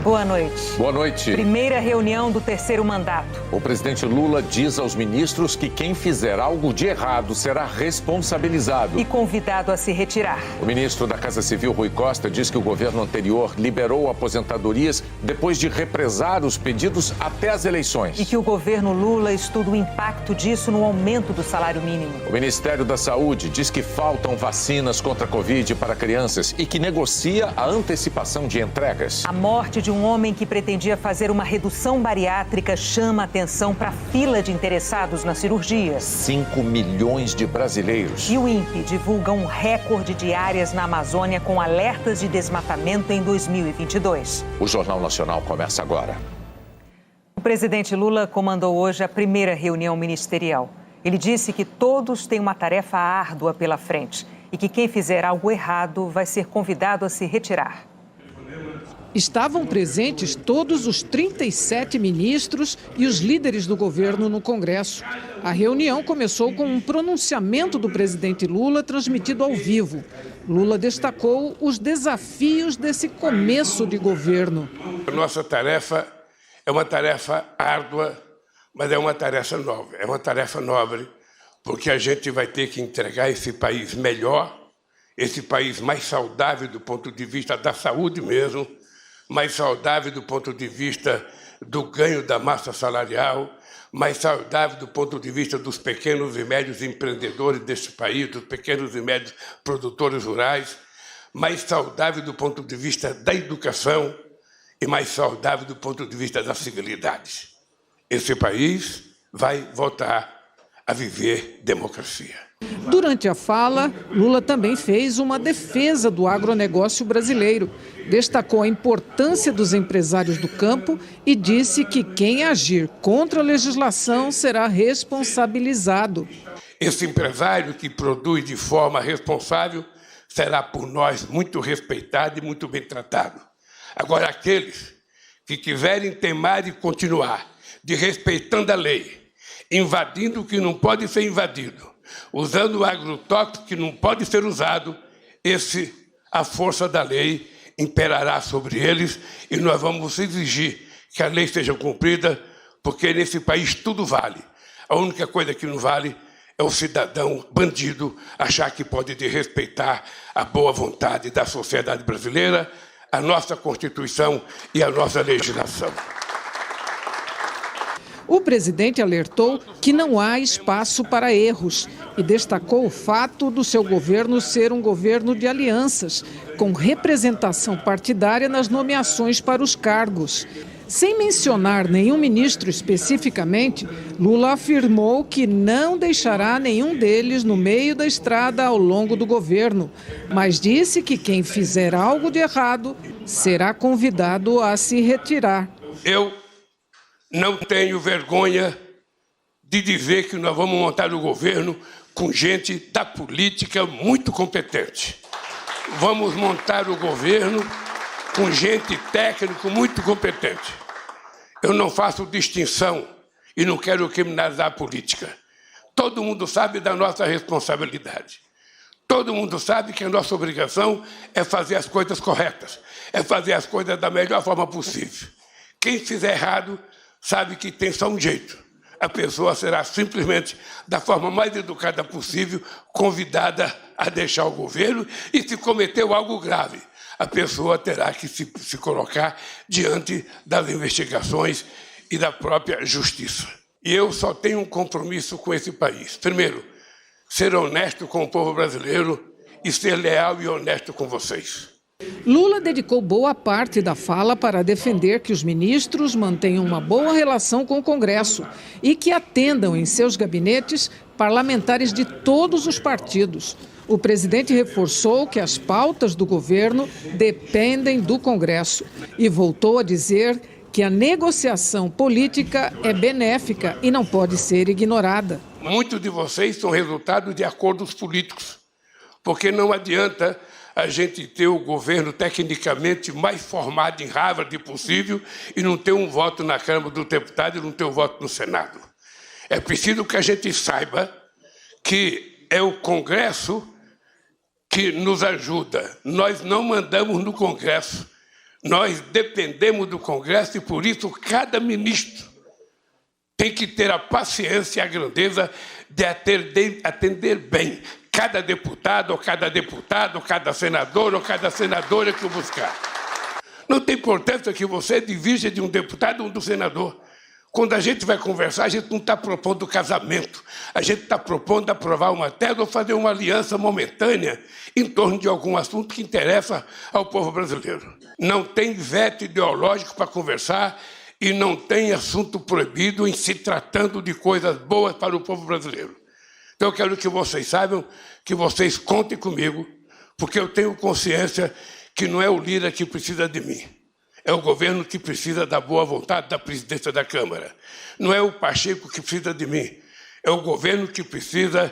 Boa noite. Boa noite. Primeira reunião do terceiro mandato. O presidente Lula diz aos ministros que quem fizer algo de errado será responsabilizado. E convidado a se retirar. O ministro da Casa Civil, Rui Costa, diz que o governo anterior liberou aposentadorias depois de represar os pedidos até as eleições. E que o governo Lula estuda o impacto disso no aumento do salário mínimo. O Ministério da Saúde diz que faltam vacinas contra a Covid para crianças e que negocia a antecipação de entregas. A morte de um homem que pretendia fazer uma redução bariátrica chama a atenção para a fila de interessados nas cirurgias. 5 milhões de brasileiros. E o INPE divulga um recorde de áreas na Amazônia com alertas de desmatamento em 2022. O Jornal Nacional começa agora. O presidente Lula comandou hoje a primeira reunião ministerial. Ele disse que todos têm uma tarefa árdua pela frente e que quem fizer algo errado vai ser convidado a se retirar. Estavam presentes todos os 37 ministros e os líderes do governo no Congresso. A reunião começou com um pronunciamento do presidente Lula transmitido ao vivo. Lula destacou os desafios desse começo de governo. A nossa tarefa é uma tarefa árdua, mas é uma tarefa nobre. É uma tarefa nobre, porque a gente vai ter que entregar esse país melhor, esse país mais saudável do ponto de vista da saúde mesmo, mais saudável do ponto de vista do ganho da massa salarial, mais saudável do ponto de vista dos pequenos e médios empreendedores deste país, dos pequenos e médios produtores rurais, mais saudável do ponto de vista da educação e mais saudável do ponto de vista da civilidade. Esse país vai voltar a viver democracia. Durante a fala, Lula também fez uma defesa do agronegócio brasileiro. Destacou a importância dos empresários do campo e disse que quem agir contra a legislação será responsabilizado. Esse empresário que produz de forma responsável será por nós muito respeitado e muito bem tratado. Agora, aqueles que quiserem teimar e continuar desrespeitando a lei, invadindo o que não pode ser invadido, usando o agrotóxico que não pode ser usado, a força da lei imperará sobre eles e nós vamos exigir que a lei seja cumprida, porque nesse país tudo vale. A única coisa que não vale é o cidadão bandido achar que pode desrespeitar a boa vontade da sociedade brasileira, a nossa Constituição e a nossa legislação. O presidente alertou que não há espaço para erros e destacou o fato do seu governo ser um governo de alianças, com representação partidária nas nomeações para os cargos. Sem mencionar nenhum ministro especificamente, Lula afirmou que não deixará nenhum deles no meio da estrada ao longo do governo, mas disse que quem fizer algo de errado será convidado a se retirar. Eu não tenho vergonha de dizer que nós vamos montar o governo com gente da política muito competente. Vamos montar o governo com gente técnica muito competente. Eu não faço distinção e não quero criminalizar a política. Todo mundo sabe da nossa responsabilidade. Todo mundo sabe que a nossa obrigação é fazer as coisas corretas, é fazer as coisas da melhor forma possível. Quem fizer errado sabe que tem só um jeito. A pessoa será simplesmente, da forma mais educada possível, convidada a deixar o governo e, se cometeu algo grave, a pessoa terá que se colocar diante das investigações e da própria justiça. E eu só tenho um compromisso com esse país. Primeiro, ser honesto com o povo brasileiro e ser leal e honesto com vocês. Lula dedicou boa parte da fala para defender que os ministros mantenham uma boa relação com o Congresso e que atendam em seus gabinetes parlamentares de todos os partidos. O presidente reforçou que as pautas do governo dependem do Congresso e voltou a dizer que a negociação política é benéfica e não pode ser ignorada. Muitos de vocês são resultado de acordos políticos, porque não adianta a gente ter o governo tecnicamente mais formado em Harvard possível e não ter um voto na Câmara dos Deputados e não ter um voto no Senado. É preciso que a gente saiba que é o Congresso que nos ajuda. Nós não mandamos no Congresso, Nós dependemos do Congresso e, por isso, cada ministro tem que ter a paciência e a grandeza de atender bem cada deputado, ou cada senador, ou cada senadora que o buscar. Não tem importância que você divija de um deputado ou do senador. Quando a gente vai conversar, a gente não está propondo casamento. A gente está propondo aprovar uma tese ou fazer uma aliança momentânea em torno de algum assunto que interessa ao povo brasileiro. Não tem veto ideológico para conversar e não tem assunto proibido em se tratando de coisas boas para o povo brasileiro. Então, eu quero que vocês saibam, que vocês contem comigo, porque eu tenho consciência que não é o Lira que precisa de mim. É o governo que precisa da boa vontade da presidência da Câmara. Não é o Pacheco que precisa de mim. É o governo que precisa,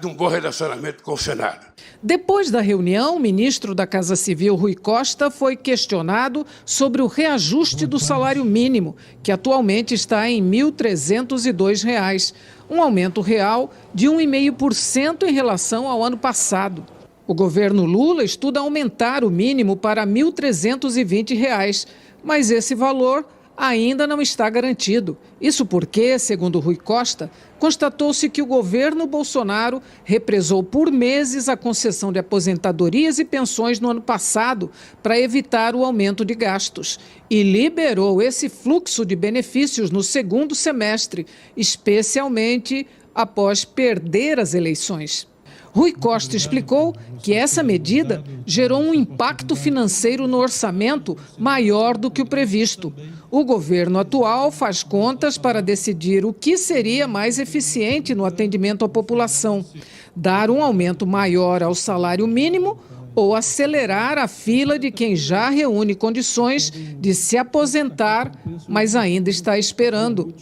de um bom relacionamento com o Senado. Depois da reunião, o ministro da Casa Civil, Rui Costa, foi questionado sobre o reajuste do salário mínimo, que atualmente está em R$ 1.302, um aumento real de 1,5% em relação ao ano passado. O governo Lula estuda aumentar o mínimo para R$ 1.320, mas esse valor ainda não está garantido. Isso porque, segundo Rui Costa, constatou-se que o governo Bolsonaro represou por meses a concessão de aposentadorias e pensões no ano passado para evitar o aumento de gastos e liberou esse fluxo de benefícios no segundo semestre, especialmente após perder as eleições. Rui Costa explicou que essa medida gerou um impacto financeiro no orçamento maior do que o previsto. O governo atual faz contas para decidir o que seria mais eficiente no atendimento à população: dar um aumento maior ao salário mínimo ou acelerar a fila de quem já reúne condições de se aposentar, mas ainda está esperando.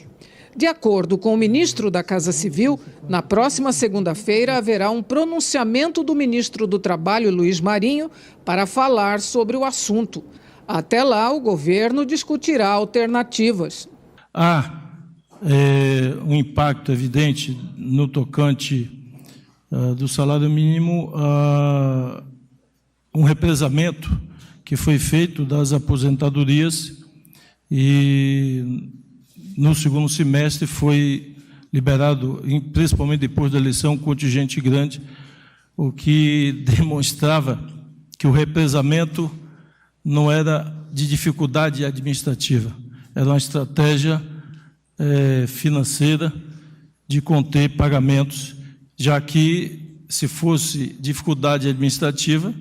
De acordo com o ministro da Casa Civil, na próxima segunda-feira haverá um pronunciamento do ministro do Trabalho, Luiz Marinho, para falar sobre o assunto. Até lá, o governo discutirá alternativas. Há um impacto evidente no tocante do salário mínimo, um represamento que foi feito das aposentadorias e no segundo semestre foi liberado, principalmente depois da eleição, um contingente grande, o que demonstrava que o represamento não era de dificuldade administrativa, era uma estratégia financeira de conter pagamentos, já que, se fosse dificuldade administrativa,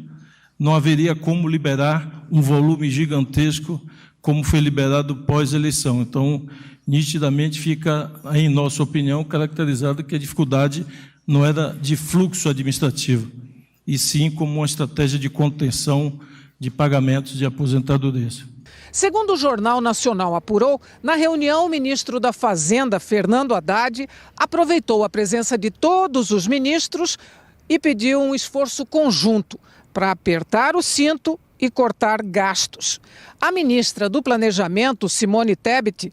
não haveria como liberar um volume gigantesco como foi liberado pós-eleição. Então, nitidamente fica, em nossa opinião, caracterizado que a dificuldade não era de fluxo administrativo, e sim como uma estratégia de contenção de pagamentos de aposentadorias. Segundo o Jornal Nacional apurou, na reunião o ministro da Fazenda, Fernando Haddad, aproveitou a presença de todos os ministros e pediu um esforço conjunto para apertar o cinto e cortar gastos. A ministra do Planejamento, Simone Tebet,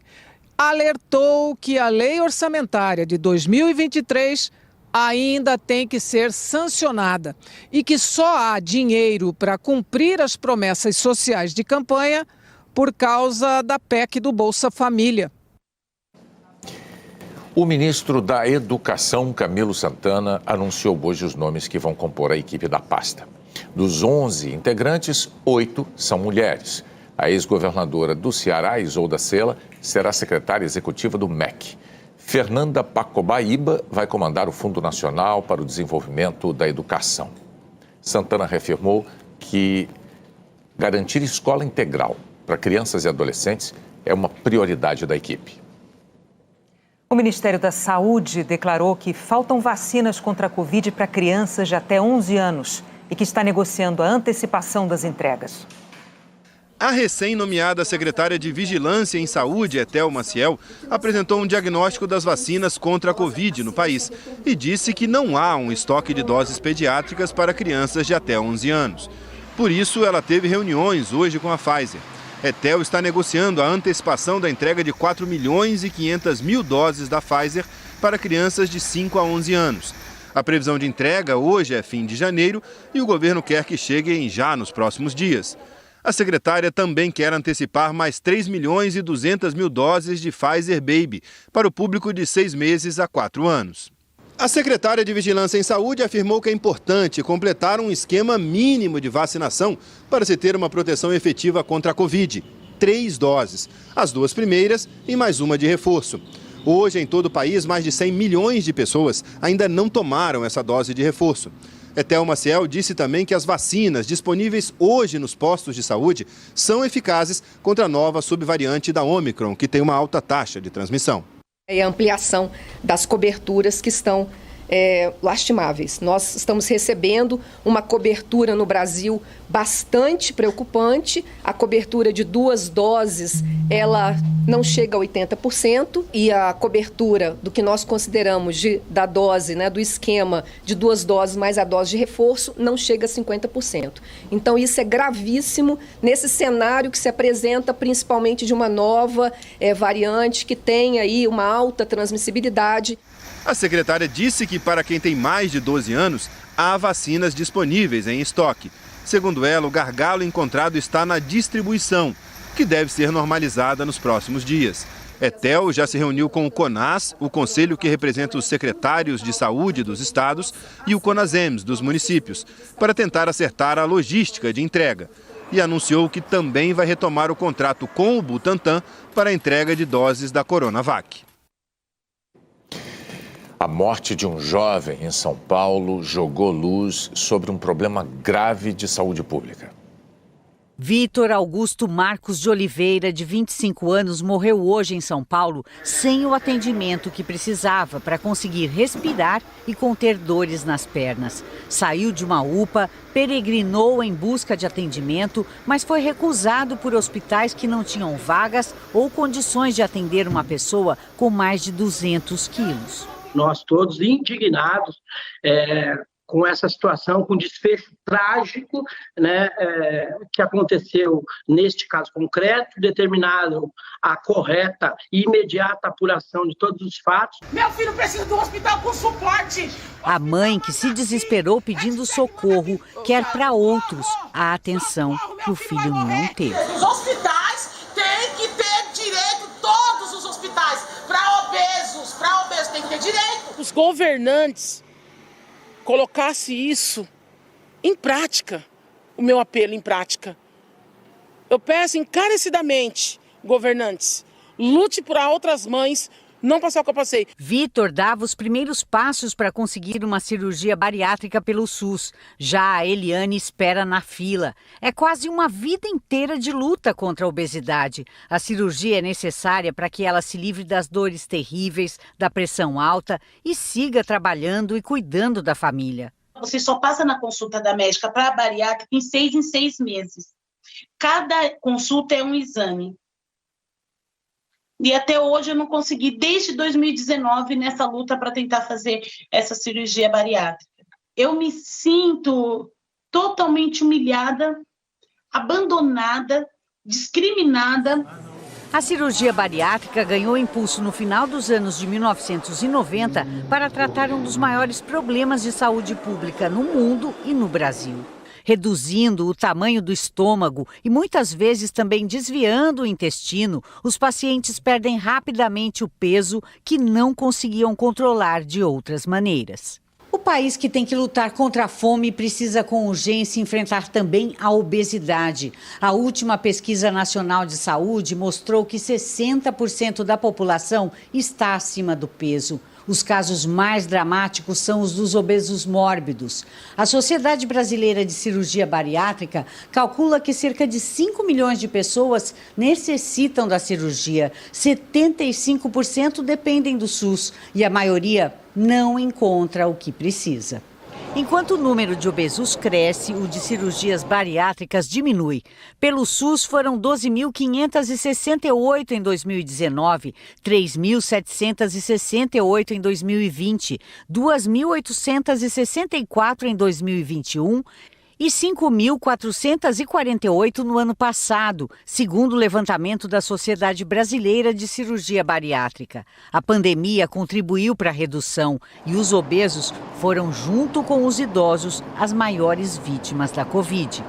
alertou que a lei orçamentária de 2023 ainda tem que ser sancionada e que só há dinheiro para cumprir as promessas sociais de campanha por causa da PEC do Bolsa Família. O ministro da Educação, Camilo Santana, anunciou hoje os nomes que vão compor a equipe da pasta. Dos 11 integrantes, 8 são mulheres. A ex-governadora do Ceará, Isolda Sela, será secretária executiva do MEC. Fernanda Pacobaíba vai comandar o Fundo Nacional para o Desenvolvimento da Educação. Santana reafirmou que garantir escola integral para crianças e adolescentes é uma prioridade da equipe. O Ministério da Saúde declarou que faltam vacinas contra a Covid para crianças de até 11 anos e que está negociando a antecipação das entregas. A recém-nomeada secretária de Vigilância em Saúde, Etel Maciel, apresentou um diagnóstico das vacinas contra a Covid no país e disse que não há um estoque de doses pediátricas para crianças de até 11 anos. Por isso, ela teve reuniões hoje com a Pfizer. Etel está negociando a antecipação da entrega de 4.500.000 doses da Pfizer para crianças de 5 a 11 anos. A previsão de entrega hoje é fim de janeiro e o governo quer que cheguem já nos próximos dias. A secretária também quer antecipar mais 3.200.000 doses de Pfizer Baby para o público de 6 meses a 4 anos. A secretária de Vigilância em Saúde afirmou que é importante completar um esquema mínimo de vacinação para se ter uma proteção efetiva contra a Covid. 3 doses, as 2 primeiras e mais uma de reforço. Hoje, em todo o país, mais de 100 milhões de pessoas ainda não tomaram essa dose de reforço. Etel Maciel disse também que as vacinas disponíveis hoje nos postos de saúde são eficazes contra a nova subvariante da Ômicron, que tem uma alta taxa de transmissão. É a ampliação das coberturas que estão lastimáveis. Nós estamos recebendo uma cobertura no Brasil bastante preocupante. A cobertura de 2 doses, ela não chega a 80%, e a cobertura do que nós consideramos da dose, do esquema de 2 doses mais a dose de reforço, não chega a 50%. Então isso é gravíssimo nesse cenário que se apresenta principalmente de uma nova variante que tem aí uma alta transmissibilidade. A secretária disse que para quem tem mais de 12 anos, há vacinas disponíveis em estoque. Segundo ela, o gargalo encontrado está na distribuição, que deve ser normalizada nos próximos dias. Etel já se reuniu com o CONAS, o conselho que representa os secretários de saúde dos estados, e o CONASEMS dos municípios, para tentar acertar a logística de entrega. E anunciou que também vai retomar o contrato com o Butantan para a entrega de doses da Coronavac. A morte de um jovem em São Paulo jogou luz sobre um problema grave de saúde pública. Vitor Augusto Marcos de Oliveira, de 25 anos, morreu hoje em São Paulo sem o atendimento que precisava para conseguir respirar e conter dores nas pernas. Saiu de uma UPA, peregrinou em busca de atendimento, mas foi recusado por hospitais que não tinham vagas ou condições de atender uma pessoa com mais de 200 quilos. Nós todos indignados com essa situação, com o desfecho trágico, que aconteceu neste caso concreto, determinado a correta e imediata apuração de todos os fatos. Meu filho precisa de um hospital com suporte. A mãe, que se desesperou pedindo socorro, quer para outros a atenção que o filho não teve. Os hospitais têm que ter direito, todos os hospitais, para obesos tem que ter direito. Os governantes colocassem isso em prática, o meu apelo em prática. Eu peço encarecidamente, governantes, lute por outras mães não passar o que eu passei. Vitor dava os primeiros passos para conseguir uma cirurgia bariátrica pelo SUS. Já a Eliane espera na fila. É quase uma vida inteira de luta contra a obesidade. A cirurgia é necessária para que ela se livre das dores terríveis, da pressão alta e siga trabalhando e cuidando da família. Você só passa na consulta da médica para a bariátrica em 6 meses. Cada consulta é um exame. E até hoje eu não consegui, desde 2019, nessa luta para tentar fazer essa cirurgia bariátrica. Eu me sinto totalmente humilhada, abandonada, discriminada. A cirurgia bariátrica ganhou impulso no final dos anos de 1990 para tratar um dos maiores problemas de saúde pública no mundo e no Brasil. Reduzindo o tamanho do estômago e muitas vezes também desviando o intestino, os pacientes perdem rapidamente o peso que não conseguiam controlar de outras maneiras. O país que tem que lutar contra a fome precisa com urgência enfrentar também a obesidade. A última pesquisa nacional de saúde mostrou que 60% da população está acima do peso. Os casos mais dramáticos são os dos obesos mórbidos. A Sociedade Brasileira de Cirurgia Bariátrica calcula que cerca de 5 milhões de pessoas necessitam da cirurgia. 75% dependem do SUS e a maioria não encontra o que precisa. Enquanto o número de obesos cresce, o de cirurgias bariátricas diminui. Pelo SUS foram 12.568 em 2019, 3.768 em 2020, 2.864 em 2021 e 5.448 no ano passado, segundo o levantamento da Sociedade Brasileira de Cirurgia Bariátrica. A pandemia contribuiu para a redução e os obesos foram, junto com os idosos, as maiores vítimas da Covid.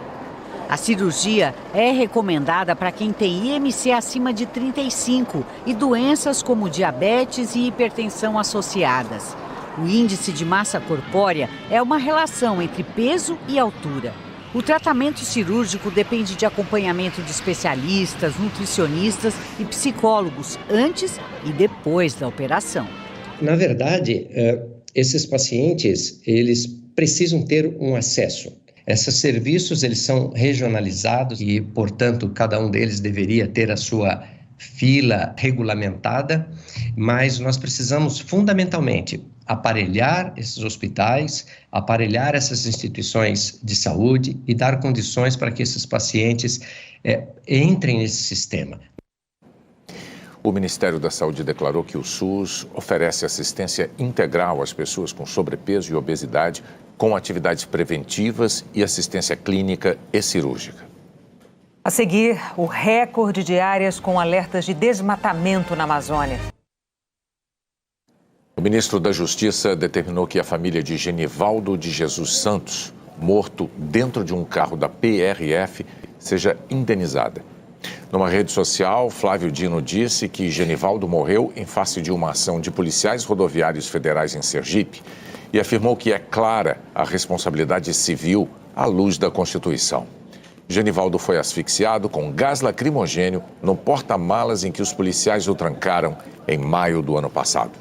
A cirurgia é recomendada para quem tem IMC acima de 35 e doenças como diabetes e hipertensão associadas. O índice de massa corpórea é uma relação entre peso e altura. O tratamento cirúrgico depende de acompanhamento de especialistas, nutricionistas e psicólogos antes e depois da operação. Na verdade, esses pacientes, eles precisam ter um acesso. Esses serviços, eles são regionalizados e, portanto, cada um deles deveria ter a sua fila regulamentada, mas nós precisamos, fundamentalmente, aparelhar esses hospitais, aparelhar essas instituições de saúde e dar condições para que esses pacientes entrem nesse sistema. O Ministério da Saúde declarou que o SUS oferece assistência integral às pessoas com sobrepeso e obesidade, com atividades preventivas e assistência clínica e cirúrgica. A seguir, o recorde de áreas com alertas de desmatamento na Amazônia. O ministro da Justiça determinou que a família de Genivaldo de Jesus Santos, morto dentro de um carro da PRF, seja indenizada. Numa rede social, Flávio Dino disse que Genivaldo morreu em face de uma ação de policiais rodoviários federais em Sergipe e afirmou que é clara a responsabilidade civil à luz da Constituição. Genivaldo foi asfixiado com gás lacrimogênio no porta-malas em que os policiais o trancaram em maio do ano passado.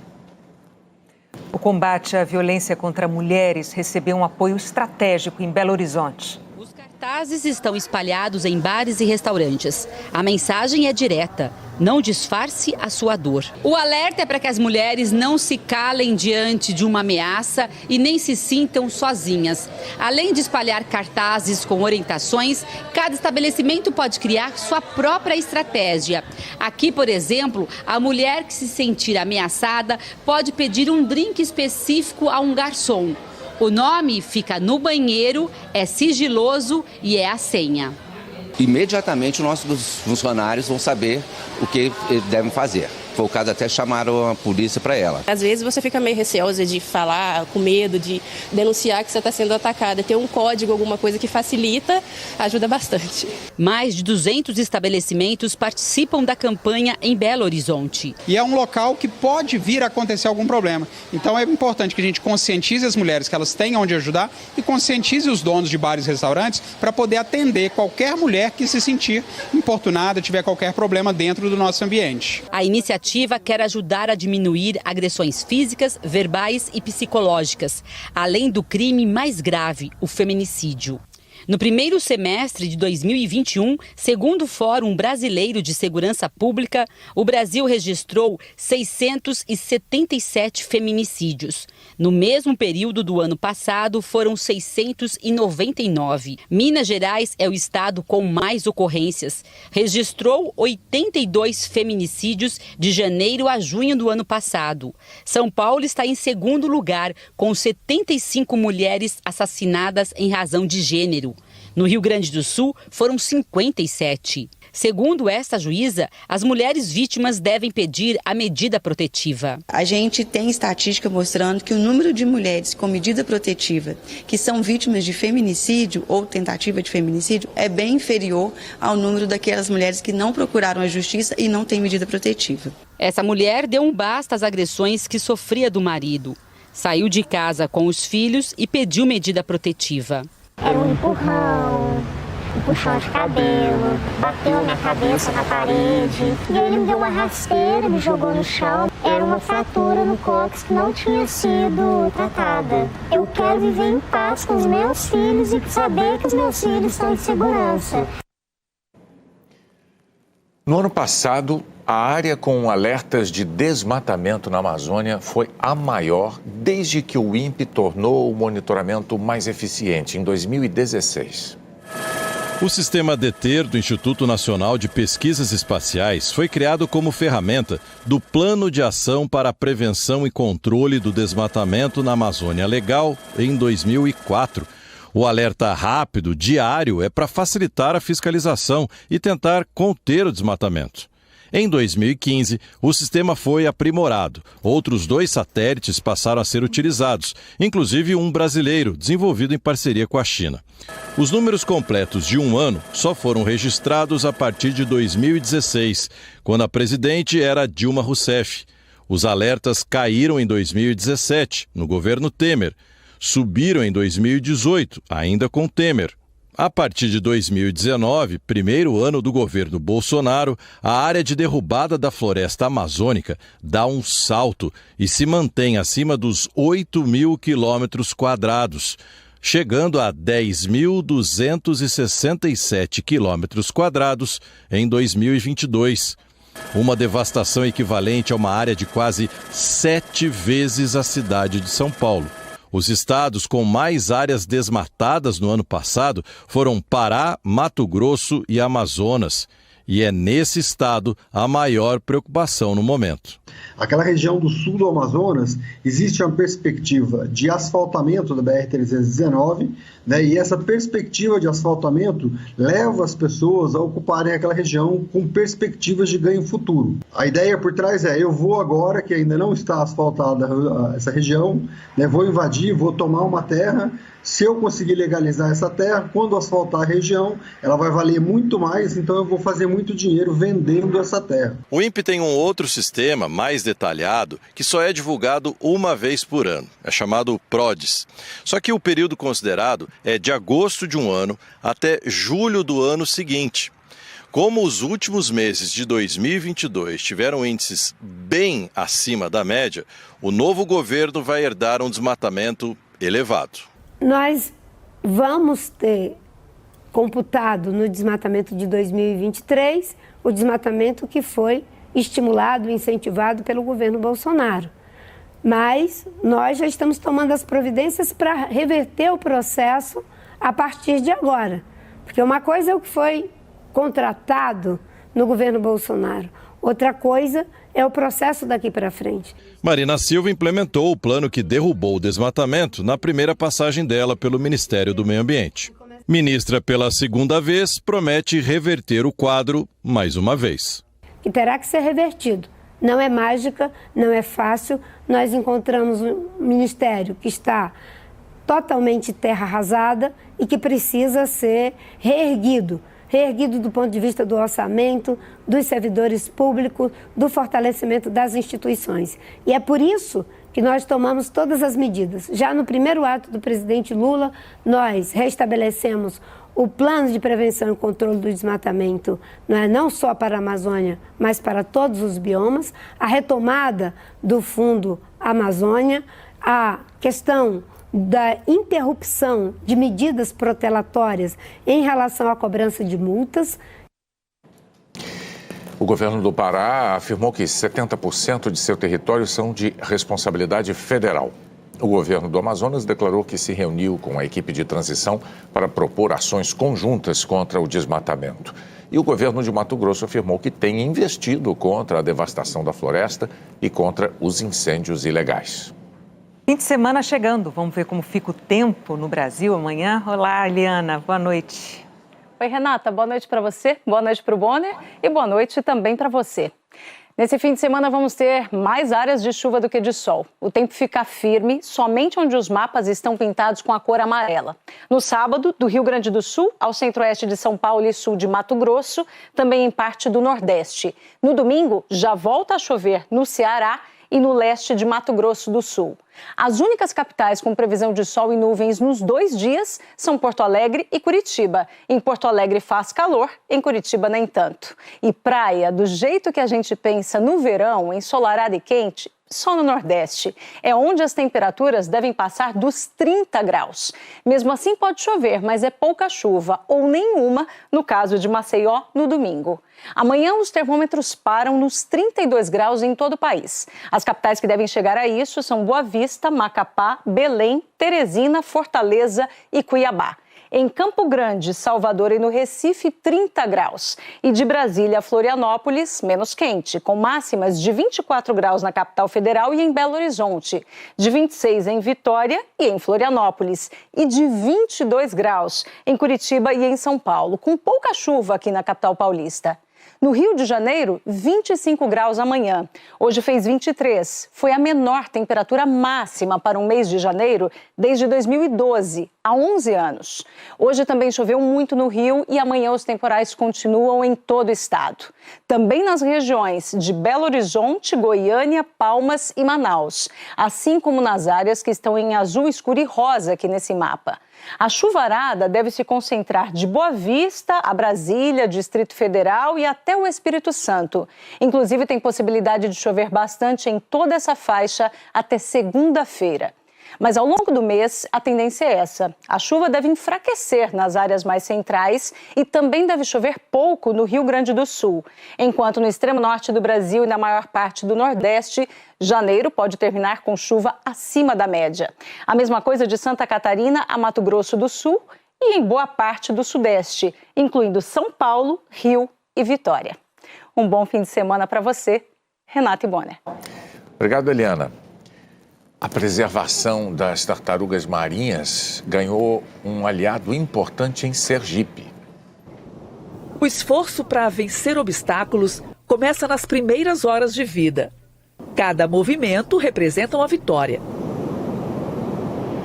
O combate à violência contra mulheres recebeu um apoio estratégico em Belo Horizonte. Os cartazes estão espalhados em bares e restaurantes. A mensagem é direta: não disfarce a sua dor. O alerta é para que as mulheres não se calem diante de uma ameaça e nem se sintam sozinhas. Além de espalhar cartazes com orientações, cada estabelecimento pode criar sua própria estratégia. Aqui, por exemplo, a mulher que se sentir ameaçada pode pedir um drink específico a um garçom. O nome fica no banheiro, é sigiloso e é a senha. Imediatamente nossos funcionários vão saber o que devem fazer. Foi o caso, até chamaram a polícia para ela. Às vezes você fica meio receosa de falar, com medo de denunciar que você está sendo atacada. Ter um código, alguma coisa que facilita, ajuda bastante. Mais de 200 estabelecimentos participam da campanha em Belo Horizonte. E é um local que pode vir a acontecer algum problema. Então é importante que a gente conscientize as mulheres que elas têm onde ajudar e conscientize os donos de bares e restaurantes para poder atender qualquer mulher que se sentir importunada, tiver qualquer problema dentro do nosso ambiente. A iniciativa quer ajudar a diminuir agressões físicas, verbais e psicológicas, além do crime mais grave, o feminicídio. No primeiro semestre de 2021, segundo o Fórum Brasileiro de Segurança Pública, o Brasil registrou 677 feminicídios. No mesmo período do ano passado, foram 699. Minas Gerais é o estado com mais ocorrências. Registrou 82 feminicídios de janeiro a junho do ano passado. São Paulo está em segundo lugar, com 75 mulheres assassinadas em razão de gênero. No Rio Grande do Sul, foram 57. Segundo esta juíza, as mulheres vítimas devem pedir a medida protetiva. A gente tem estatística mostrando que o número de mulheres com medida protetiva que são vítimas de feminicídio ou tentativa de feminicídio é bem inferior ao número daquelas mulheres que não procuraram a justiça e não têm medida protetiva. Essa mulher deu um basta às agressões que sofria do marido. Saiu de casa com os filhos e pediu medida protetiva. Era um empurrão, um puxão de cabelo, bateu minha cabeça na parede. E ele me deu uma rasteira, me jogou no chão. Era uma fratura no cóccix que não tinha sido tratada. Eu quero viver em paz com os meus filhos e saber que os meus filhos estão em segurança. No ano passado, a área com alertas de desmatamento na Amazônia foi a maior desde que o INPE tornou o monitoramento mais eficiente, em 2016. O sistema DETER do Instituto Nacional de Pesquisas Espaciais foi criado como ferramenta do Plano de Ação para a Prevenção e Controle do Desmatamento na Amazônia Legal em 2004. O alerta rápido, diário, é para facilitar a fiscalização e tentar conter o desmatamento. Em 2015, o sistema foi aprimorado. Outros 2 satélites passaram a ser utilizados, inclusive um brasileiro, desenvolvido em parceria com a China. Os números completos de um ano só foram registrados a partir de 2016, quando a presidente era Dilma Rousseff. Os alertas caíram em 2017, no governo Temer. Subiram em 2018, ainda com Temer. A partir de 2019, primeiro ano do governo Bolsonaro, a área de derrubada da floresta amazônica dá um salto e se mantém acima dos 8.000 quilômetros quadrados, chegando a 10.267 quilômetros quadrados em 2022. Uma devastação equivalente a uma área de quase 7 vezes a cidade de São Paulo. Os estados com mais áreas desmatadas no ano passado foram Pará, Mato Grosso e Amazonas. E é nesse estado a maior preocupação no momento. Aquela região do sul do Amazonas, existe uma perspectiva de asfaltamento da BR-319, né, e essa perspectiva de asfaltamento leva as pessoas a ocuparem aquela região com perspectivas de ganho futuro. A ideia por trás é, eu vou agora, que ainda não está asfaltada essa região, né, vou invadir, vou tomar uma terra. Se eu conseguir legalizar essa terra, quando asfaltar a região, ela vai valer muito mais, então eu vou fazer muito dinheiro vendendo essa terra. O INPE tem um outro sistema mais detalhado que só é divulgado uma vez por ano. É chamado PRODES. Só que o período considerado é de agosto de um ano até julho do ano seguinte. Como os últimos meses de 2022 tiveram índices bem acima da média, o novo governo vai herdar um desmatamento elevado. Nós vamos ter computado no desmatamento de 2023 o desmatamento que foi estimulado e incentivado pelo governo Bolsonaro. Mas nós já estamos tomando as providências para reverter o processo a partir de agora. Porque uma coisa é o que foi contratado no governo Bolsonaro, outra coisa é o processo daqui para frente. Marina Silva implementou o plano que derrubou o desmatamento na primeira passagem dela pelo Ministério do Meio Ambiente. Ministra pela segunda vez, promete reverter o quadro mais uma vez. Que terá que ser revertido. Não é mágica, não é fácil. Nós encontramos um ministério que está totalmente terra arrasada e que precisa ser reerguido. Reerguido do ponto de vista do orçamento, dos servidores públicos, do fortalecimento das instituições. E é por isso que nós tomamos todas as medidas. Já no primeiro ato do presidente Lula, nós restabelecemos o plano de prevenção e controle do desmatamento, não só para a Amazônia, mas para todos os biomas, a retomada do Fundo Amazônia, a questão da interrupção de medidas protelatórias em relação à cobrança de multas. O governo do Pará afirmou que 70% de seu território são de responsabilidade federal. O governo do Amazonas declarou que se reuniu com a equipe de transição para propor ações conjuntas contra o desmatamento. E o governo de Mato Grosso afirmou que tem investido contra a devastação da floresta e contra os incêndios ilegais. Fim de semana chegando, vamos ver como fica o tempo no Brasil amanhã. Olá, Eliana, boa noite. Oi, Renata, boa noite para você, boa noite para o Bonner e boa noite também para você. Nesse fim de semana vamos ter mais áreas de chuva do que de sol. O tempo fica firme somente onde os mapas estão pintados com a cor amarela. No sábado, do Rio Grande do Sul ao centro-oeste de São Paulo e sul de Mato Grosso, também em parte do Nordeste. No domingo, já volta a chover no Ceará e no leste de Mato Grosso do Sul. As únicas capitais com previsão de sol e nuvens nos 2 dias são Porto Alegre e Curitiba. Em Porto Alegre faz calor, em Curitiba nem tanto. E praia, do jeito que a gente pensa no verão, ensolarada e quente, só no Nordeste. É onde as temperaturas devem passar dos 30 graus. Mesmo assim pode chover, mas é pouca chuva ou nenhuma no caso de Maceió no domingo. Amanhã os termômetros param nos 32 graus em todo o país. As capitais que devem chegar a isso são Boa Vista, Macapá, Belém, Teresina, Fortaleza e Cuiabá. Em Campo Grande, Salvador e no Recife, 30 graus. E de Brasília a Florianópolis, menos quente, com máximas de 24 graus na capital federal e em Belo Horizonte, de 26 em Vitória e em Florianópolis, e de 22 graus em Curitiba e em São Paulo, com pouca chuva aqui na capital paulista. No Rio de Janeiro, 25 graus amanhã. Hoje fez 23. Foi a menor temperatura máxima para um mês de janeiro desde 2012, há 11 anos. Hoje também choveu muito no Rio e amanhã os temporais continuam em todo o estado. Também nas regiões de Belo Horizonte, Goiânia, Palmas e Manaus. Assim como nas áreas que estão em azul escuro e rosa aqui nesse mapa. A chuvarada deve se concentrar de Boa Vista a Brasília, Distrito Federal e até o Espírito Santo. Inclusive, tem possibilidade de chover bastante em toda essa faixa até segunda-feira. Mas ao longo do mês, a tendência é essa. A chuva deve enfraquecer nas áreas mais centrais e também deve chover pouco no Rio Grande do Sul. Enquanto no extremo norte do Brasil e na maior parte do Nordeste, janeiro pode terminar com chuva acima da média. A mesma coisa de Santa Catarina a Mato Grosso do Sul e em boa parte do Sudeste, incluindo São Paulo, Rio e Vitória. Um bom fim de semana para você, Renata Bonner. Obrigado, Eliana. A preservação das tartarugas marinhas ganhou um aliado importante em Sergipe. O esforço para vencer obstáculos começa nas primeiras horas de vida. Cada movimento representa uma vitória.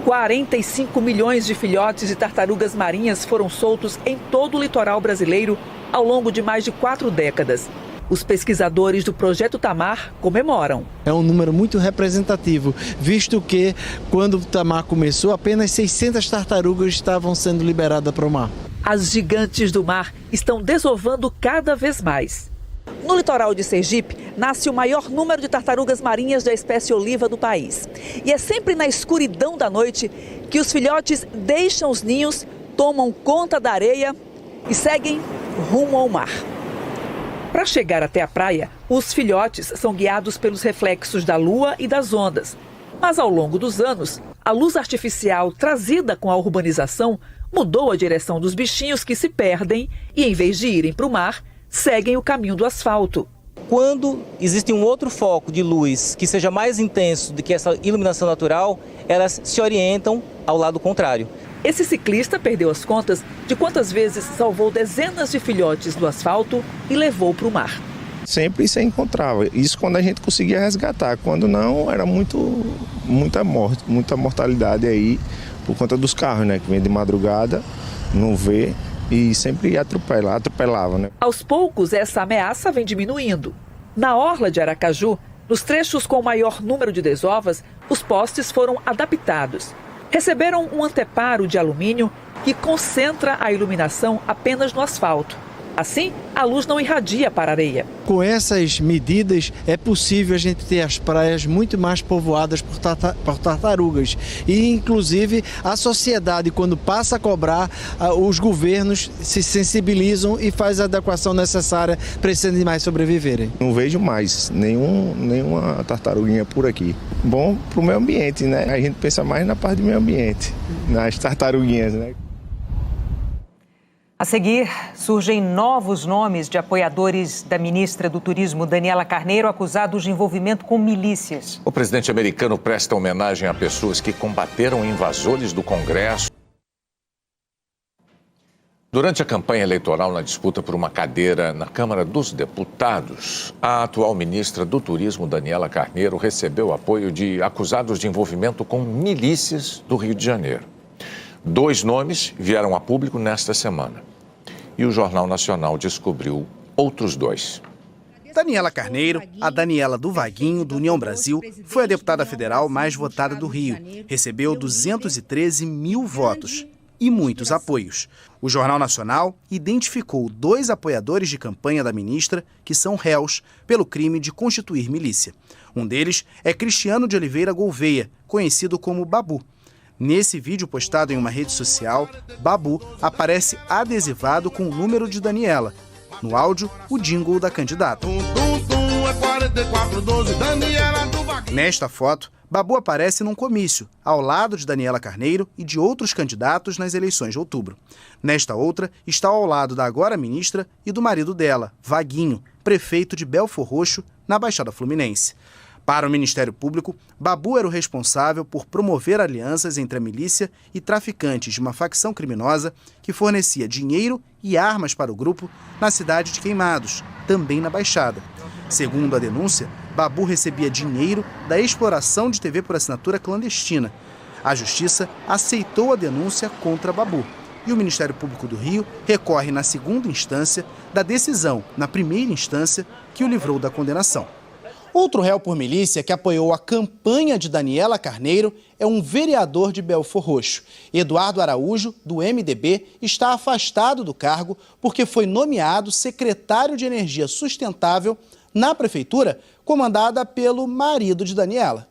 45 milhões de filhotes de tartarugas marinhas foram soltos em todo o litoral brasileiro ao longo de mais de 4 décadas. Os pesquisadores do Projeto Tamar comemoram. É um número muito representativo, visto que, quando o Tamar começou, apenas 600 tartarugas estavam sendo liberadas para o mar. As gigantes do mar estão desovando cada vez mais. No litoral de Sergipe, nasce o maior número de tartarugas marinhas da espécie oliva do país. E é sempre na escuridão da noite que os filhotes deixam os ninhos, tomam conta da areia e seguem rumo ao mar. Para chegar até a praia, os filhotes são guiados pelos reflexos da lua e das ondas. Mas ao longo dos anos, a luz artificial trazida com a urbanização mudou a direção dos bichinhos que se perdem e, em vez de irem para o mar, seguem o caminho do asfalto. Quando existe um outro foco de luz que seja mais intenso do que essa iluminação natural, elas se orientam ao lado contrário. Esse ciclista perdeu as contas de quantas vezes salvou dezenas de filhotes do asfalto e levou para o mar. Sempre se encontrava. Isso quando a gente conseguia resgatar. Quando não, era muita morte, muita mortalidade aí por conta dos carros, né? Que vem de madrugada, não vê e sempre atropelava, né? Aos poucos, essa ameaça vem diminuindo. Na orla de Aracaju, nos trechos com o maior número de desovas, os postes foram adaptados. Receberam um anteparo de alumínio que concentra a iluminação apenas no asfalto. Assim, a luz não irradia para a areia. Com essas medidas, é possível a gente ter as praias muito mais povoadas por tartarugas. E, inclusive, a sociedade, quando passa a cobrar, os governos se sensibilizam e fazem a adequação necessária para esses animais sobreviverem. Não vejo mais nenhuma tartaruguinha por aqui. Bom para o meio ambiente, né? A gente pensa mais na parte do meio ambiente, nas tartaruguinhas, né? A seguir, surgem novos nomes de apoiadores da ministra do Turismo, Daniela Carneiro, acusados de envolvimento com milícias. O presidente americano presta homenagem a pessoas que combateram invasores do Congresso. Durante a campanha eleitoral na disputa por uma cadeira na Câmara dos Deputados, a atual ministra do Turismo, Daniela Carneiro, recebeu apoio de acusados de envolvimento com milícias do Rio de Janeiro. 2 nomes vieram a público nesta semana. E o Jornal Nacional descobriu outros 2. Daniela Carneiro, a Daniela do Vaguinho, do União Brasil, foi a deputada federal mais votada do Rio. Recebeu 213 mil votos e muitos apoios. O Jornal Nacional identificou 2 apoiadores de campanha da ministra que são réus pelo crime de constituir milícia. Um deles é Cristiano de Oliveira Gouveia, conhecido como Babu. Nesse vídeo postado em uma rede social, Babu aparece adesivado com o número de Daniela. No áudio, o jingle da candidata. Nesta foto, Babu aparece num comício, ao lado de Daniela Carneiro e de outros candidatos nas eleições de outubro. Nesta outra, está ao lado da agora ministra e do marido dela, Vaguinho, prefeito de Belfor Roxo, na Baixada Fluminense. Para o Ministério Público, Babu era o responsável por promover alianças entre a milícia e traficantes de uma facção criminosa que fornecia dinheiro e armas para o grupo na cidade de Queimados, também na Baixada. Segundo a denúncia, Babu recebia dinheiro da exploração de TV por assinatura clandestina. A Justiça aceitou a denúncia contra Babu e o Ministério Público do Rio recorre na segunda instância da decisão, na primeira instância, que o livrou da condenação. Outro réu por milícia que apoiou a campanha de Daniela Carneiro é um vereador de Belfor Roxo. Eduardo Araújo, do MDB, está afastado do cargo porque foi nomeado secretário de Energia Sustentável na prefeitura, comandada pelo marido de Daniela.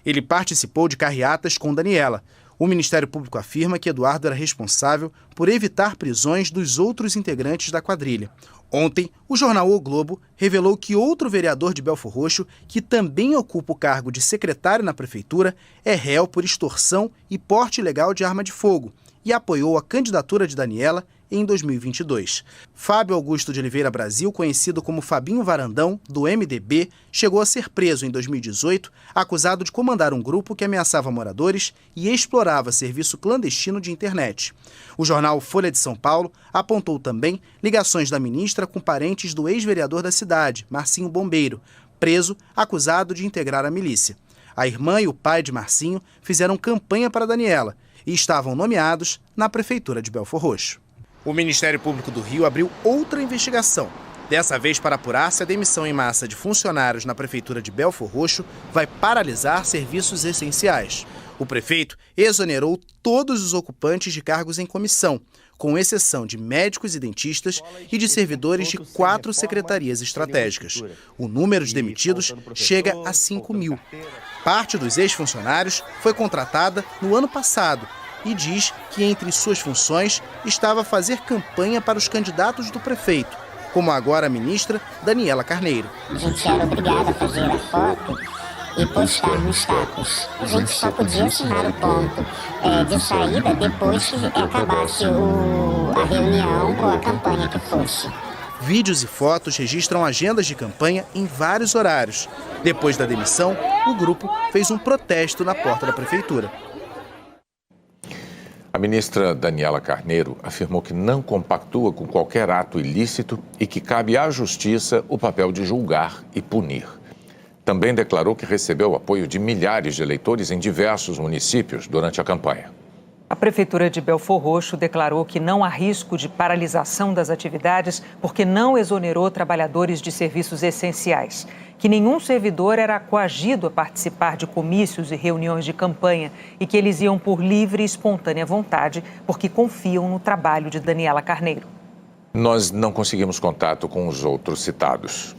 Ele participou de carreatas com Daniela. O Ministério Público afirma que Eduardo era responsável por evitar prisões dos outros integrantes da quadrilha. Ontem, o jornal O Globo revelou que outro vereador de Belfor Roxo, que também ocupa o cargo de secretário na prefeitura, é réu por extorsão e porte ilegal de arma de fogo e apoiou a candidatura de Daniela em 2022. Fábio Augusto de Oliveira Brasil, conhecido como Fabinho Varandão, do MDB, chegou a ser preso em 2018, acusado de comandar um grupo que ameaçava moradores e explorava serviço clandestino de internet. O jornal Folha de São Paulo apontou também ligações da ministra com parentes do ex-vereador da cidade, Marcinho Bombeiro, preso, acusado de integrar a milícia. A irmã e o pai de Marcinho fizeram campanha para Daniela e estavam nomeados na prefeitura de Belfor Roxo. O Ministério Público do Rio abriu outra investigação, dessa vez para apurar se a demissão em massa de funcionários na prefeitura de Belfor Roxo vai paralisar serviços essenciais. O prefeito exonerou todos os ocupantes de cargos em comissão, com exceção de médicos e dentistas e de servidores de 4 secretarias estratégicas. O número de demitidos chega a 5.000. Parte dos ex-funcionários foi contratada no ano passado e diz que entre suas funções estava fazer campanha para os candidatos do prefeito, como agora a ministra Daniela Carneiro. A gente era obrigada a fazer a foto e postar no status. A gente só podia assinar o ponto de saída depois que acabasse a reunião ou a campanha que fosse. Vídeos e fotos registram agendas de campanha em vários horários. Depois da demissão, o grupo fez um protesto na porta da prefeitura. A ministra Daniela Carneiro afirmou que não compactua com qualquer ato ilícito e que cabe à Justiça o papel de julgar e punir. Também declarou que recebeu o apoio de milhares de eleitores em diversos municípios durante a campanha. A Prefeitura de Belfor Roxo declarou que não há risco de paralisação das atividades porque não exonerou trabalhadores de serviços essenciais, que nenhum servidor era coagido a participar de comícios e reuniões de campanha e que eles iam por livre e espontânea vontade porque confiam no trabalho de Daniela Carneiro. Nós não conseguimos contato com os outros citados.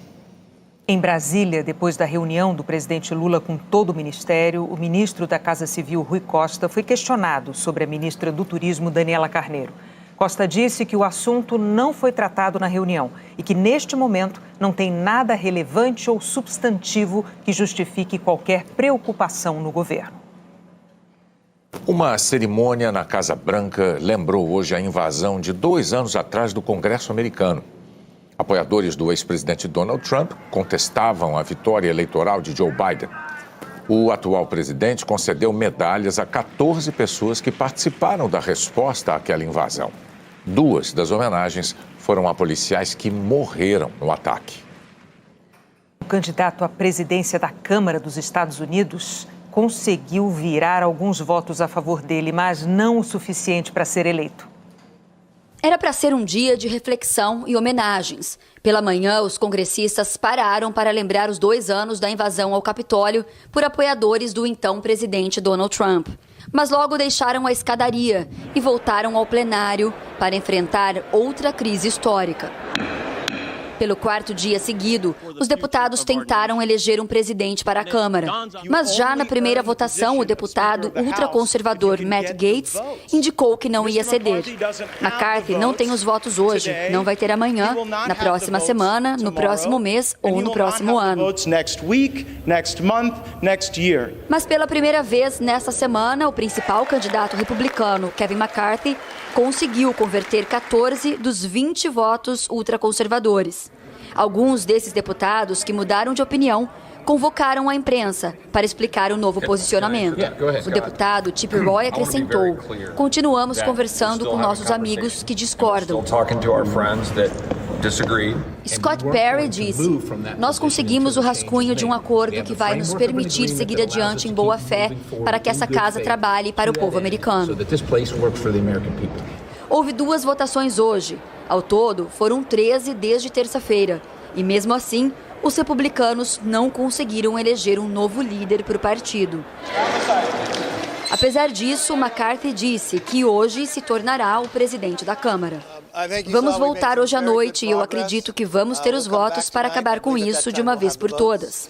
Em Brasília, depois da reunião do presidente Lula com todo o ministério, o ministro da Casa Civil, Rui Costa, foi questionado sobre a ministra do Turismo, Daniela Carneiro. Costa disse que o assunto não foi tratado na reunião e que, neste momento, não tem nada relevante ou substantivo que justifique qualquer preocupação no governo. Uma cerimônia na Casa Branca lembrou hoje a invasão de 2 anos atrás do Congresso americano. Apoiadores do ex-presidente Donald Trump contestavam a vitória eleitoral de Joe Biden. O atual presidente concedeu medalhas a 14 pessoas que participaram da resposta àquela invasão. 2 das homenagens foram a policiais que morreram no ataque. O candidato à presidência da Câmara dos Estados Unidos conseguiu virar alguns votos a favor dele, mas não o suficiente para ser eleito. Era para ser um dia de reflexão e homenagens. Pela manhã, os congressistas pararam para lembrar os 2 anos da invasão ao Capitólio por apoiadores do então presidente Donald Trump. Mas logo deixaram a escadaria e voltaram ao plenário para enfrentar outra crise histórica. Pelo 4º dia seguido, os deputados tentaram eleger um presidente para a Câmara. Mas já na primeira votação, o deputado ultraconservador Matt Gaetz indicou que não ia ceder. McCarthy não tem os votos hoje, não vai ter amanhã, na próxima semana, no próximo mês ou no próximo ano. Mas pela primeira vez nesta semana, o principal candidato republicano, Kevin McCarthy, conseguiu converter 14 dos 20 votos ultraconservadores. Alguns desses deputados que mudaram de opinião convocaram a imprensa para explicar o novo posicionamento. O deputado Chip Roy acrescentou: continuamos conversando com nossos amigos que discordam. Scott Perry disse: nós conseguimos o rascunho de um acordo que vai nos permitir seguir adiante em boa fé para que essa casa trabalhe para o povo americano. Houve 2 votações hoje. Ao todo, foram 13 desde terça-feira. E mesmo assim, os republicanos não conseguiram eleger um novo líder para o partido. Apesar disso, McCarthy disse que hoje se tornará o presidente da Câmara. Vamos voltar hoje à noite e eu acredito que vamos ter os votos para acabar com isso de uma vez por todas.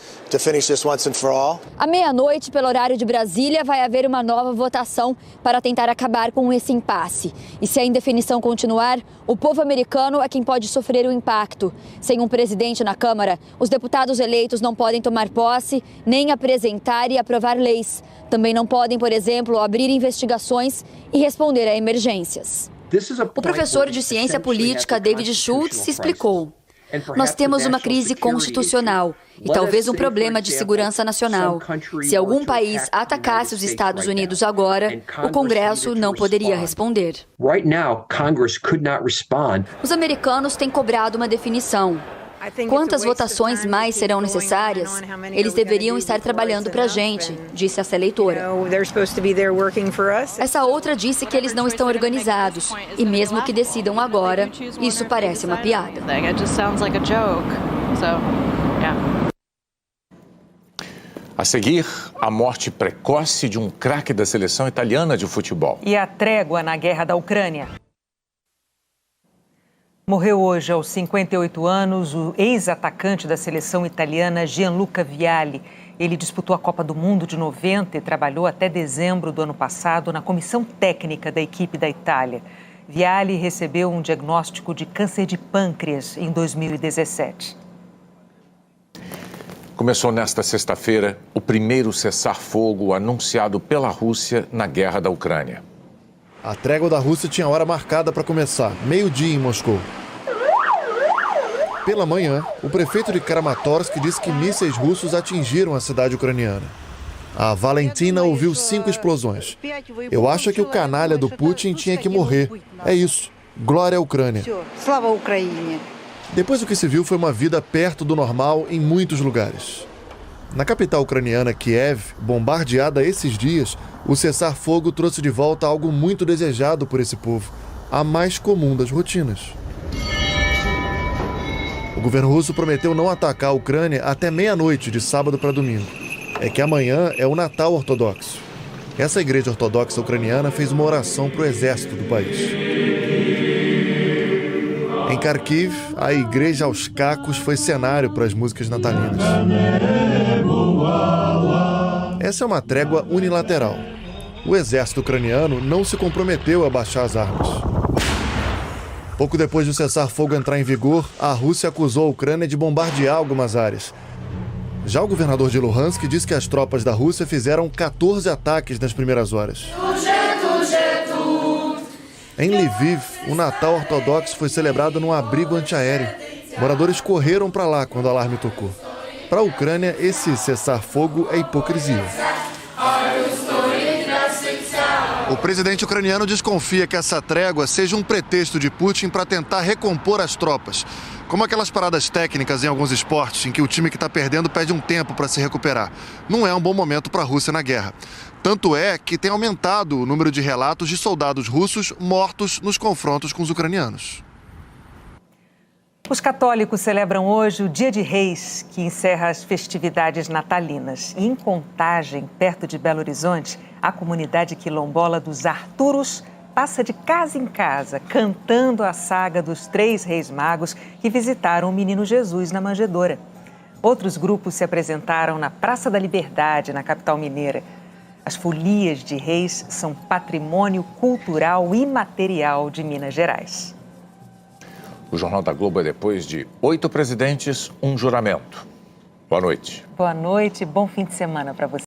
À meia-noite, pelo horário de Brasília, vai haver uma nova votação para tentar acabar com esse impasse. E se a indefinição continuar, o povo americano é quem pode sofrer o impacto. Sem um presidente na Câmara, os deputados eleitos não podem tomar posse, nem apresentar e aprovar leis. Também não podem, por exemplo, abrir investigações e responder a emergências. O professor de ciência política David Schultz se explicou. Nós temos uma crise constitucional e talvez um problema de segurança nacional. Se algum país atacasse os Estados Unidos agora, o Congresso não poderia responder. Os americanos têm cobrado uma definição. Quantas votações mais serão necessárias? Eles deveriam estar trabalhando para a gente, disse essa eleitora. Essa outra disse que eles não estão organizados. E mesmo que decidam agora, isso parece uma piada. A seguir, a morte precoce de um craque da seleção italiana de futebol. E a trégua na guerra da Ucrânia. Morreu hoje, aos 58 anos, o ex-atacante da seleção italiana Gianluca Vialli. Ele disputou a Copa do Mundo de 90 e trabalhou até dezembro do ano passado na comissão técnica da equipe da Itália. Vialli recebeu um diagnóstico de câncer de pâncreas em 2017. Começou nesta sexta-feira o primeiro cessar-fogo anunciado pela Rússia na guerra da Ucrânia. A trégua da Rússia tinha hora marcada para começar, meio-dia em Moscou. Pela manhã, o prefeito de Kramatorsk disse que mísseis russos atingiram a cidade ucraniana. A Valentina ouviu 5 explosões. Eu acho que o canalha do Putin tinha que morrer. É isso. Glória à Ucrânia. Depois o que se viu foi uma vida perto do normal em muitos lugares. Na capital ucraniana, Kiev, bombardeada esses dias, o cessar-fogo trouxe de volta algo muito desejado por esse povo, a mais comum das rotinas. O governo russo prometeu não atacar a Ucrânia até meia-noite de sábado para domingo. É que amanhã é o Natal ortodoxo. Essa igreja ortodoxa ucraniana fez uma oração para o exército do país. Em Kharkiv, a igreja aos cacos foi cenário para as músicas natalinas. Essa é uma trégua unilateral. O exército ucraniano não se comprometeu a baixar as armas. Pouco depois do cessar-fogo entrar em vigor, a Rússia acusou a Ucrânia de bombardear algumas áreas. Já o governador de Luhansk disse que as tropas da Rússia fizeram 14 ataques nas primeiras horas. Em Lviv, o Natal ortodoxo foi celebrado num abrigo antiaéreo. Moradores correram para lá quando o alarme tocou. Para a Ucrânia, esse cessar-fogo é hipocrisia. O presidente ucraniano desconfia que essa trégua seja um pretexto de Putin para tentar recompor as tropas. Como aquelas paradas técnicas em alguns esportes, em que o time que está perdendo pede um tempo para se recuperar. Não é um bom momento para a Rússia na guerra. Tanto é que tem aumentado o número de relatos de soldados russos mortos nos confrontos com os ucranianos. Os católicos celebram hoje o Dia de Reis, que encerra as festividades natalinas. E em Contagem, perto de Belo Horizonte, a comunidade quilombola dos Arturos passa de casa em casa, cantando a saga dos 3 reis magos que visitaram o menino Jesus na manjedoura. Outros grupos se apresentaram na Praça da Liberdade, na capital mineira. As folias de reis são patrimônio cultural imaterial de Minas Gerais. O Jornal da Globo é depois de 8 presidentes, um juramento. Boa noite. Boa noite, bom fim de semana para você.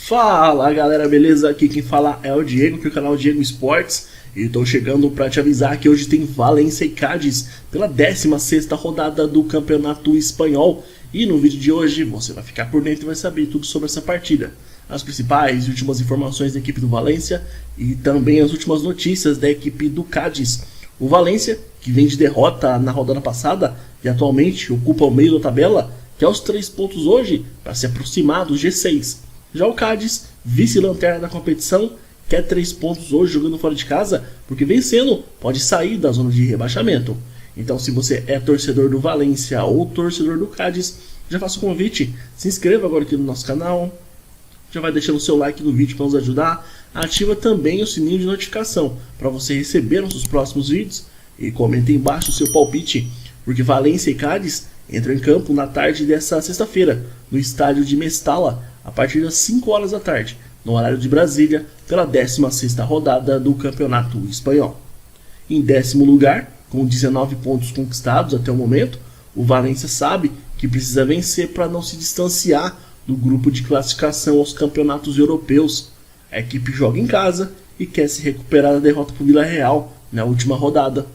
Fala galera, beleza? Aqui quem fala é o Diego, aqui é o canal Diego Esportes. E estou chegando para te avisar que hoje tem Valência e Cádiz pela 16ª rodada do Campeonato Espanhol. E no vídeo de hoje você vai ficar por dentro e vai saber tudo sobre essa partida. As principais e últimas informações da equipe do Valência e também as últimas notícias da equipe do Cádiz. O Valência, que vem de derrota na rodada passada e atualmente ocupa o meio da tabela, quer os 3 pontos hoje para se aproximar do G6. Já o Cádiz, vice-lanterna da competição, quer 3 pontos hoje jogando fora de casa, porque vencendo pode sair da zona de rebaixamento. Então, se você é torcedor do Valência ou torcedor do Cádiz, já faça o convite, se inscreva agora aqui no nosso canal, já vai deixando o seu like no vídeo para nos ajudar, ativa também o sininho de notificação para você receber nossos próximos vídeos e comenta aí embaixo o seu palpite, porque Valência e Cádiz entram em campo na tarde dessa sexta-feira, no estádio de Mestalla, a partir das 5 horas da tarde, no horário de Brasília, pela 16ª rodada do Campeonato Espanhol. Em 10º lugar, com 19 pontos conquistados até o momento, o Valência sabe que precisa vencer para não se distanciar do grupo de classificação aos campeonatos europeus. A equipe joga em casa e quer se recuperar da derrota para o Vila Real na última rodada.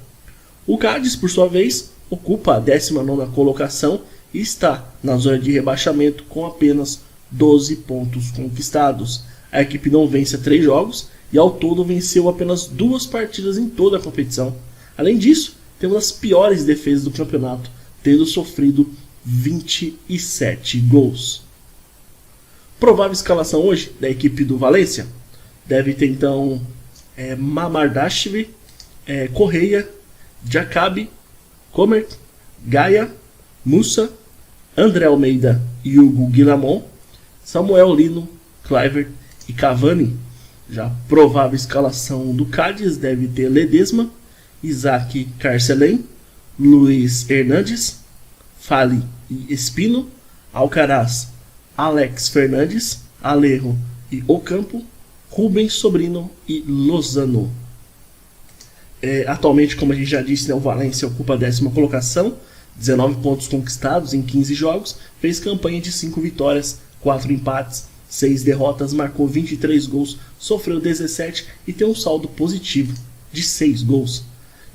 O Cádiz, por sua vez, ocupa a 19ª colocação e está na zona de rebaixamento com apenas 12 pontos conquistados. A equipe não vence há 3 jogos e ao todo venceu apenas 2 partidas em toda a competição. Além disso, tem uma das piores defesas do campeonato, tendo sofrido 27 gols. Provável escalação hoje da equipe do Valência deve ter então Mamardashvili, Correia, Jacabi, Comer, Gaia, Mussa, André Almeida e Hugo Guillamon, Samuel Lino, Kluivert e Cavani. Já provável escalação do Cádiz deve ter Ledesma, Isaac Carcelén, Luiz Hernandes, Fali e Espino, Alcaraz, Alex Fernandes, Alejo e Ocampo, Rubens Sobrino e Lozano. Atualmente, como a gente já disse, o Valência ocupa a 10ª colocação, 19 pontos conquistados em 15 jogos, fez campanha de 5 vitórias, 4 empates, 6 derrotas, marcou 23 gols, sofreu 17 e tem um saldo positivo de 6 gols.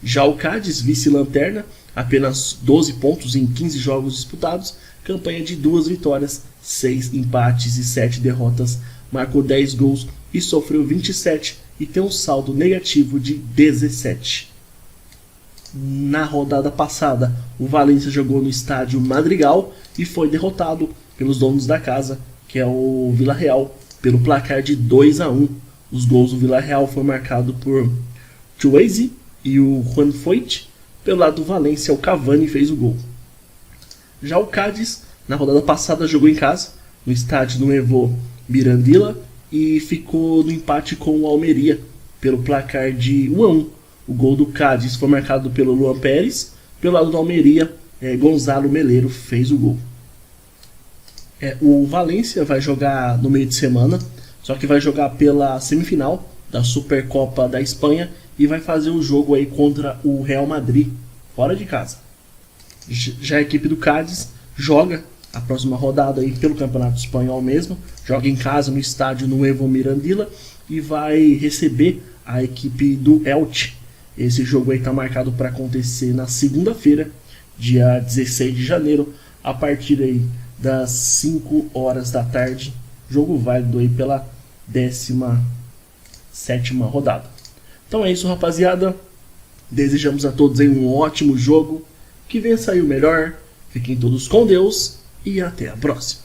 Já o Cádiz, vice-lanterna, apenas 12 pontos em 15 jogos disputados, campanha de 2 vitórias, 6 empates e 7 derrotas, marcou 10 gols e sofreu 27 e tem um saldo negativo de 17. Na rodada passada, o Valência jogou no estádio Madrigal e foi derrotado pelos donos da casa, que é o Vila Real, pelo placar de 2-1. Os gols do Vila Real foram marcados por Chuese e o Juan Foyt. Pelo lado do Valência, o Cavani fez o gol. Já o Cádiz, na rodada passada, jogou em casa, no estádio Nuevo Mirandilla, e ficou no empate com o Almeria, pelo placar de 1-1. O gol do Cádiz foi marcado pelo Luan Pérez. Pelo lado do Almeria, Gonzalo Meleiro fez o gol. O Valência vai jogar no meio de semana, só que vai jogar pela semifinal da Supercopa da Espanha e vai fazer o jogo aí contra o Real Madrid, fora de casa. Já a equipe do Cádiz joga a próxima rodada aí pelo Campeonato Espanhol mesmo, joga em casa no estádio Nuevo Mirandilla e vai receber a equipe do Elche. Esse jogo aí está marcado para acontecer na segunda-feira, dia 16 de janeiro, a partir aí das 5 horas da tarde. Jogo válido aí pela 17ª rodada. Então é isso, rapaziada. Desejamos a todos aí um ótimo jogo. Que venha sair o melhor. Fiquem todos com Deus e até a próxima.